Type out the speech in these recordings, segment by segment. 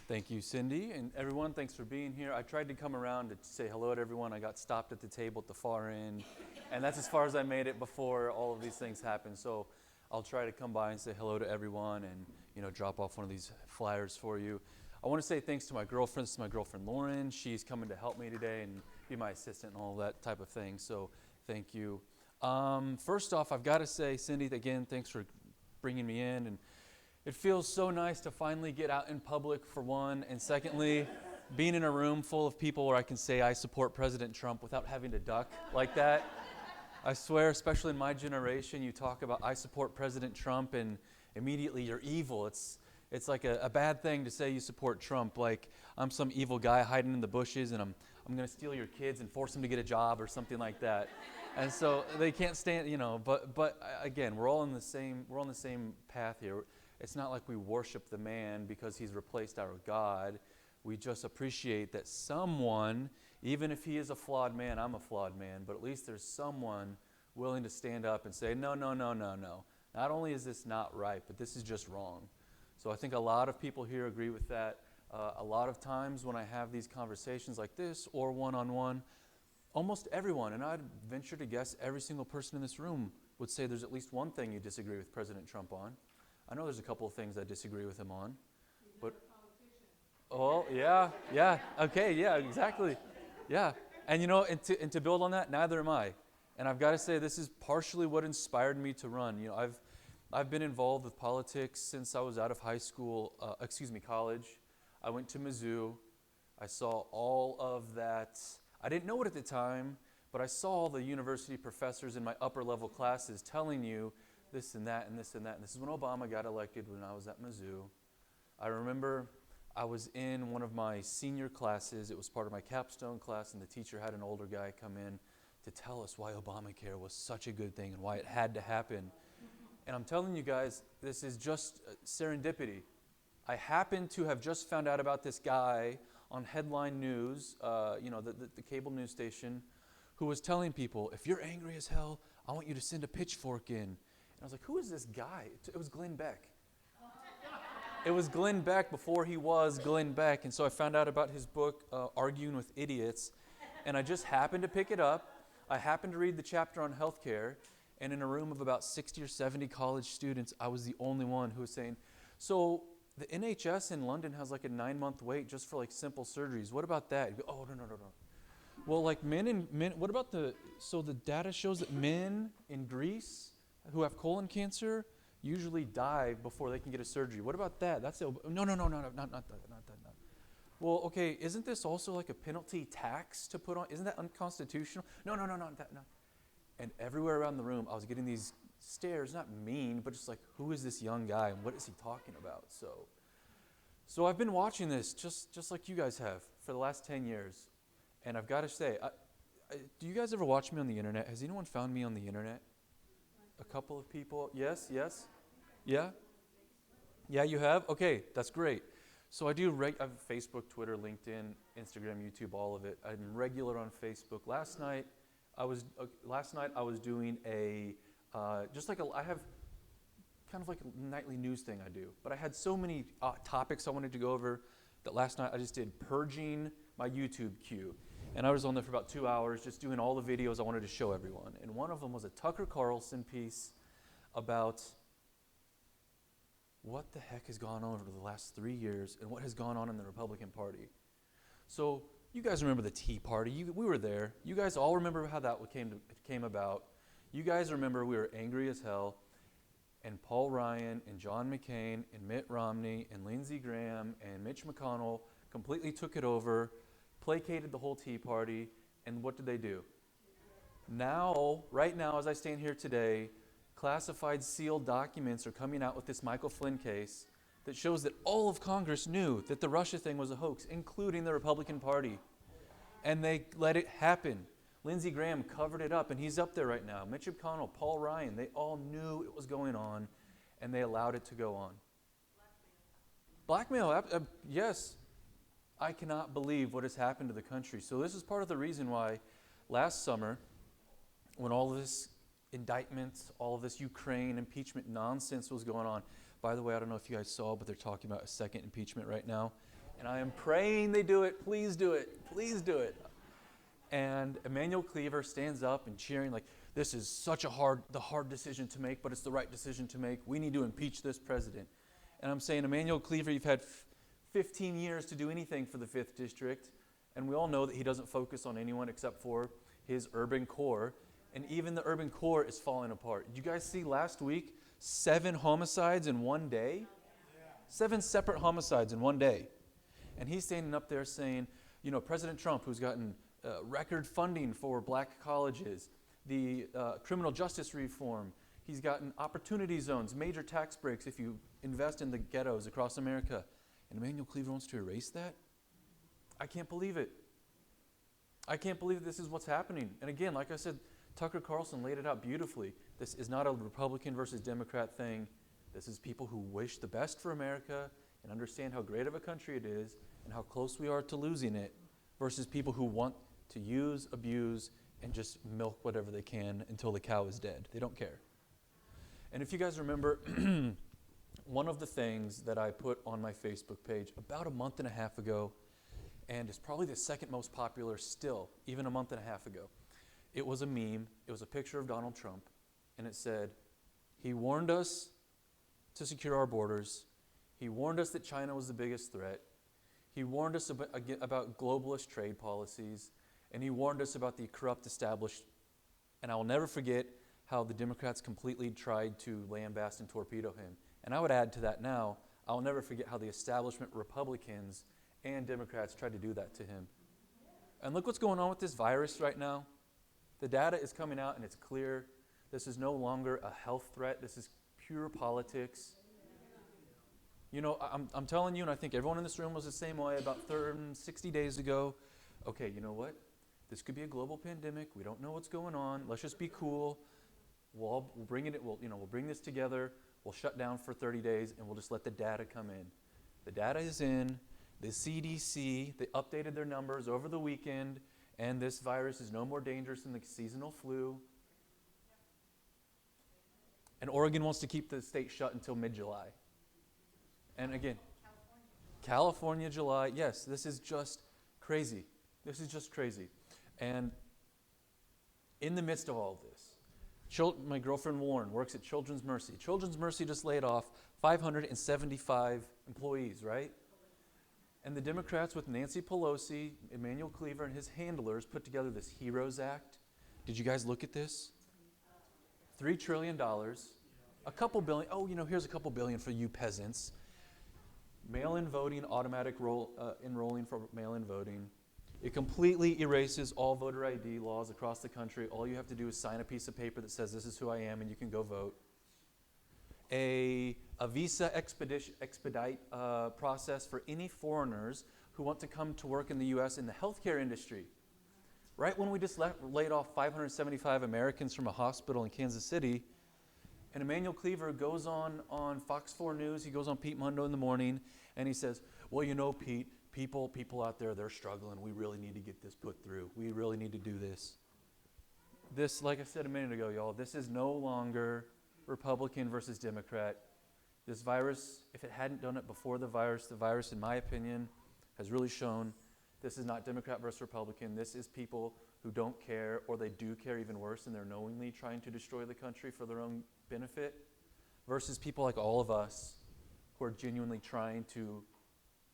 Thank you, Cindy, and everyone. Thanks for being here. I tried to come around to say hello to everyone. I got stopped at the table at the far end, and that's as far as I made it before all of these things happened. So I'll try to come by and say hello to everyone, and drop off one of these flyers for you. I want to say thanks to my girlfriend. This is my girlfriend Lauren. She's coming to help me today and be my assistant and all that type of thing. So thank you. First off, I've got to say, Cindy, again, thanks for bringing me in, and it feels so nice to finally get out in public, for one, and secondly, being in a room full of people where I can say I support President Trump without having to duck like that. I swear, especially in my generation, you talk about I support President Trump and immediately you're evil. It's like a bad thing to say you support Trump, like I'm some evil guy hiding in the bushes and I'm going to steal your kids and force them to get a job or something like that. And so they can't stand, but again, we're all on the same path here. It's not like we worship the man because he's replaced our God. We just appreciate that someone, even if he is a flawed man, I'm a flawed man, but at least there's someone willing to stand up and say, no. Not only is this not right, but this is just wrong. So I think a lot of people here agree with that. A lot of times when I have these conversations like this or one-on-one, almost everyone, and I'd venture to guess every single person in this room would say there's at least one thing you disagree with President Trump on. I know there's a couple of things I disagree with him on. He's But not a politician. oh, yeah, okay, yeah, exactly. Yeah. And and to build on that, neither am I. And I've got to say this is partially what inspired me to run. I've been involved with politics since I was out of college. I went to Mizzou. I saw all of that. I didn't know it at the time, but I saw all the university professors in my upper level classes telling you this and that and this and that. And this is when Obama got elected when I was at Mizzou. I remember I was in one of my senior classes. It was part of my capstone class, and the teacher had an older guy come in to tell us why Obamacare was such a good thing and why it had to happen. And I'm telling you guys, this is just serendipity. I happened to have just found out about this guy on headline news, the cable news station, who was telling people, if you're angry as hell, I want you to send a pitchfork in. And I was like, who is this guy? It was Glenn Beck. It was Glenn Beck before he was Glenn Beck. And so I found out about his book, Arguing with Idiots. And I just happened to pick it up. I happened to read the chapter on healthcare. And in a room of about 60 or 70 college students, I was the only one who was saying, so the NHS in London has like a 9-month wait just for like simple surgeries. What about that? You go, oh, no. Well, like men, what about so the data shows that men in Greece who have colon cancer usually die before they can get a surgery. What about that? No, not that. Well, okay, isn't this also like a penalty tax to put on? Isn't that unconstitutional? No, not that, no. And everywhere around the room, I was getting these stares, not mean, but just like, who is this young guy and what is he talking about? So I've been watching this just like you guys have for the last 10 years. And I've got to say, do you guys ever watch me on the internet? Has anyone found me on the internet? A couple of people? Yes? Yeah? Yeah, you have? Okay, that's great. So I have Facebook, Twitter, LinkedIn, Instagram, YouTube, all of it. I'm regular on Facebook. Last night I was doing I have kind of like a nightly news thing I do. But I had so many topics I wanted to go over that last night I just did purging my YouTube queue. And I was on there for about 2 hours just doing all the videos I wanted to show everyone. And one of them was a Tucker Carlson piece about what the heck has gone on over the last 3 years and what has gone on in the Republican Party. So you guys remember the Tea Party. We were there. You guys all remember how that came about. You guys remember we were angry as hell. And Paul Ryan and John McCain and Mitt Romney and Lindsey Graham and Mitch McConnell completely took it over, placated the whole Tea Party, and what did they do? Right now, as I stand here today, classified sealed documents are coming out with this Michael Flynn case that shows that all of Congress knew that the Russia thing was a hoax, including the Republican Party. And they let it happen. Lindsey Graham covered it up, and he's up there right now. Mitch McConnell, Paul Ryan, they all knew it was going on, and they allowed it to go on. Blackmail, yes. I cannot believe what has happened to the country. So this is part of the reason why last summer, when all of this indictments, all of this Ukraine impeachment nonsense was going on. By the way, I don't know if you guys saw, but they're talking about a second impeachment right now. And I am praying they do it. Please do it. Please do it. And Emmanuel Cleaver stands up and cheering like, this is such the hard decision to make, but it's the right decision to make. We need to impeach this president. And I'm saying, Emmanuel Cleaver, you've had 15 years to do anything for the 5th District. And we all know that he doesn't focus on anyone except for his urban core. And even the urban core is falling apart. Did you guys see last week 7 homicides in one day? 7 separate homicides in one day. And he's standing up there saying, you know, President Trump, who's gotten record funding for black colleges, the criminal justice reform, he's gotten opportunity zones, major tax breaks if you invest in the ghettos across America. And Emmanuel Cleaver wants to erase that? I can't believe it. I can't believe this is what's happening. And again, like I said, Tucker Carlson laid it out beautifully. This is not a Republican versus Democrat thing. This is people who wish the best for America and understand how great of a country it is and how close we are to losing it, versus people who want to use, abuse, and just milk whatever they can until the cow is dead. They don't care. And if you guys remember, one of the things that I put on my Facebook page about a month and a half ago, and it's probably the second most popular still, even a month and a half ago, it was a meme. It was a picture of Donald Trump, and it said, he warned us to secure our borders. He warned us that China was the biggest threat. He warned us about globalist trade policies, and he warned us about the corrupt establishment. And I will never forget how the Democrats completely tried to lambast and torpedo him. And I would add to that now, I'll never forget how the establishment Republicans and Democrats tried to do that to him. And look what's going on with this virus right now. The data is coming out and it's clear. This is no longer a health threat. This is pure politics. You know, I'm telling you, and I think everyone in this room was the same way about 60 days ago. Okay, you know what? This could be a global pandemic. We don't know what's going on. Let's just be cool. We'll bring this together. We'll shut down for 30 days, and we'll just let the data come in. The data is in. The CDC, they updated their numbers over the weekend, and this virus is no more dangerous than the seasonal flu. And Oregon wants to keep the state shut until mid-July. And again, California, July, yes, this is just crazy. This is just crazy. And in the midst of all of this, my girlfriend Warren works at Children's Mercy. Children's Mercy just laid off 575 employees, right? And the Democrats with Nancy Pelosi, Emmanuel Cleaver, and his handlers put together this HEROES Act. Did you guys look at this? $3 trillion, a couple billion. Oh, here's a couple billion for you peasants. Mail-in voting, automatic enrolling for mail-in voting. It completely erases all voter ID laws across the country. All you have to do is sign a piece of paper that says this is who I am and you can go vote. A visa expedite process for any foreigners who want to come to work in the U.S. in the healthcare industry. Right when we just laid off 575 Americans from a hospital in Kansas City, and Emmanuel Cleaver goes on Fox 4 News, he goes on Pete Mundo in the morning, and he says, well, Pete, people out there, they're struggling. We really need to get this put through. We really need to do this. This, like I said a minute ago, y'all, this is no longer Republican versus Democrat. This virus, if it hadn't done it before the virus, in my opinion, has really shown this is not Democrat versus Republican. This is people who don't care, or they do care even worse, and they're knowingly trying to destroy the country for their own benefit, versus people like all of us who are genuinely trying to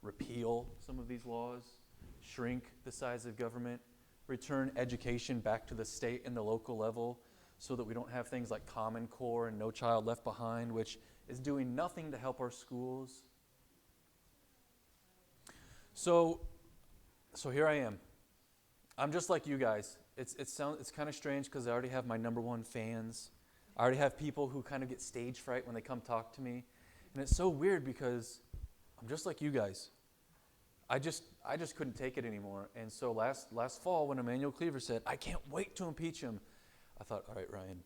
repeal some of these laws, shrink the size of government, return education back to the state and the local level so that we don't have things like Common Core and No Child Left Behind, which is doing nothing to help our schools. So here I am. I'm just like you guys. It's kind of strange because I already have my number one fans. I already have people who kind of get stage fright when they come talk to me. And it's so weird because I'm just like you guys. I just couldn't take it anymore. And so last fall when Emmanuel Cleaver said, I can't wait to impeach him, I thought, all right, Ryan,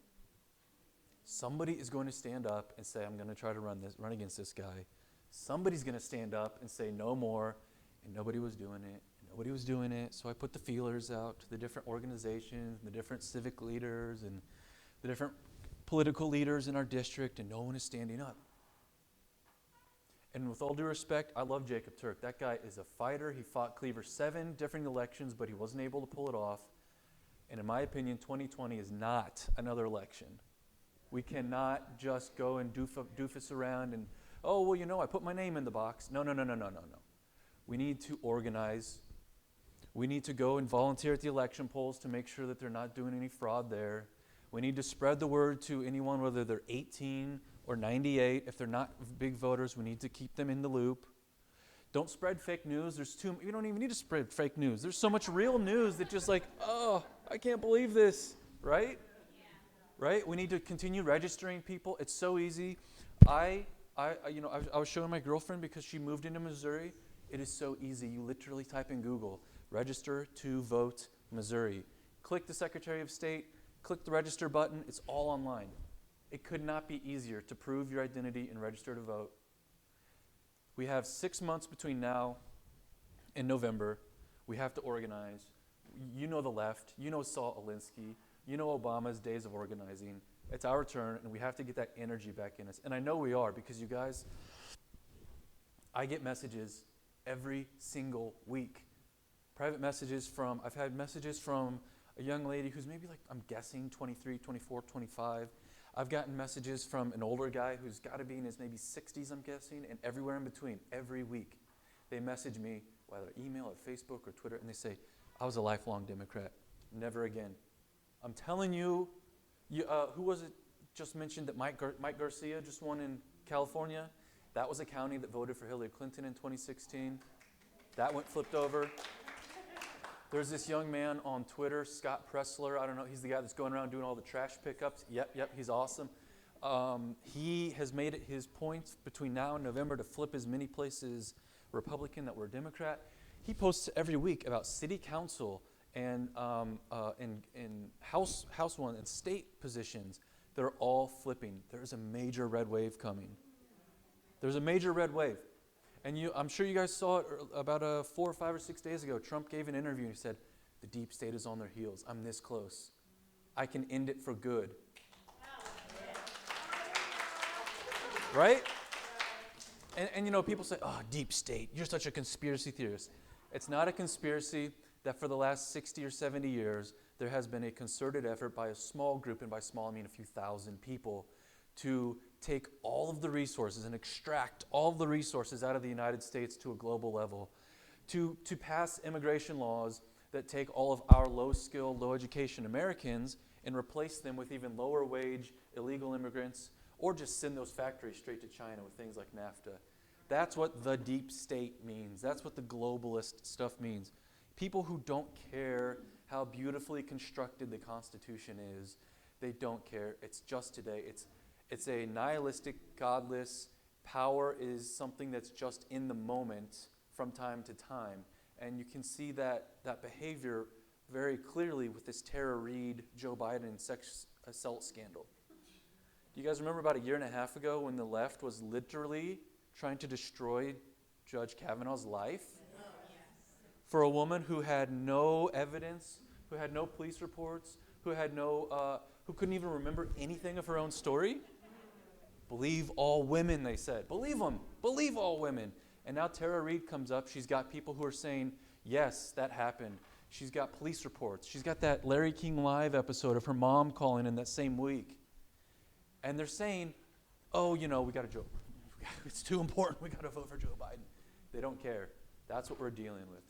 somebody is going to stand up and say, I'm going to try to run against this guy. Somebody's going to stand up and say no more. And nobody was doing it. So I put the feelers out to the different organizations, the different civic leaders, and the different political leaders in our district, and no one is standing up. And with all due respect, I love Jacob Turk. That guy is a fighter. He fought Cleaver 7 different elections, but he wasn't able to pull it off. And in my opinion, 2020 is not another election. We cannot just go and doofus around and, oh, well, you know, I put my name in the box. No. We need to organize. We need to go and volunteer at the election polls to make sure that they're not doing any fraud there. We need to spread the word to anyone, whether they're 18 or 98. If they're not big voters, we need to keep them in the loop. Don't spread fake news. You don't even need to spread fake news. There's so much real news that just like, oh, I can't believe this, right? Right? We need to continue registering people. It's so easy. I was showing my girlfriend because she moved into Missouri. It is so easy. You literally type in Google, register to vote Missouri. Click the Secretary of State, click the register button. It's all online. It could not be easier to prove your identity and register to vote. We have 6 months between now and November. We have to organize. You know the left. You know Saul Alinsky. You know Obama's days of organizing. It's our turn, and we have to get that energy back in us. And I know we are, because you guys, I get messages every single week. Private messages I've had messages from a young lady who's maybe like, I'm guessing 23, 24, 25. I've gotten messages from an older guy who's got to be in his maybe 60s, I'm guessing, and everywhere in between, every week. They message me, whether email or Facebook or Twitter, and they say, I was a lifelong Democrat. Never again. I'm telling you, who was it just mentioned that Mike Garcia just won in California? That was a county that voted for Hillary Clinton in 2016. That went flipped over. There's this young man on Twitter, Scott Pressler. I don't know, he's the guy that's going around doing all the trash pickups. Yep, he's awesome. He has made it his point between now and November to flip as many places Republican that were Democrat. He posts every week about city council and House one and state positions that are all flipping. There's a major red wave coming. There's a major red wave. And I'm sure you guys saw it about 4 or 5 or 6 days ago. Trump gave an interview and he said, the deep state is on their heels. I'm this close. I can end it for good. Right? And you know, people say, oh, deep state, you're such a conspiracy theorist. It's not a conspiracy that for the last 60 or 70 years, there has been a concerted effort by a small group, and by small I mean a few thousand people, to take all of the resources and extract all of the resources out of the United States to a global level, to pass immigration laws that take all of our low-skilled, low-education Americans and replace them with even lower-wage illegal immigrants, or just send those factories straight to China with things like NAFTA. That's what the deep state means. That's what the globalist stuff means. People who don't care how beautifully constructed the Constitution is, they don't care. It's just today. It's a nihilistic, godless power is something that's just in the moment from time to time. And you can see that behavior very clearly with this Tara Reade, Joe Biden sex assault scandal. Do you guys remember about a year and a half ago when the left was literally trying to destroy Judge Kavanaugh's life? For a woman who had no evidence, who had no police reports, who couldn't even remember anything of her own story? Believe all women, they said. Believe them. Believe all women. And now Tara Reade comes up. She's got people who are saying, yes, that happened. She's got police reports. She's got that Larry King Live episode of her mom calling in that same week. And they're saying, oh, you know, we got to Joe. It's too important. We got to vote for Joe Biden. They don't care. That's what we're dealing with.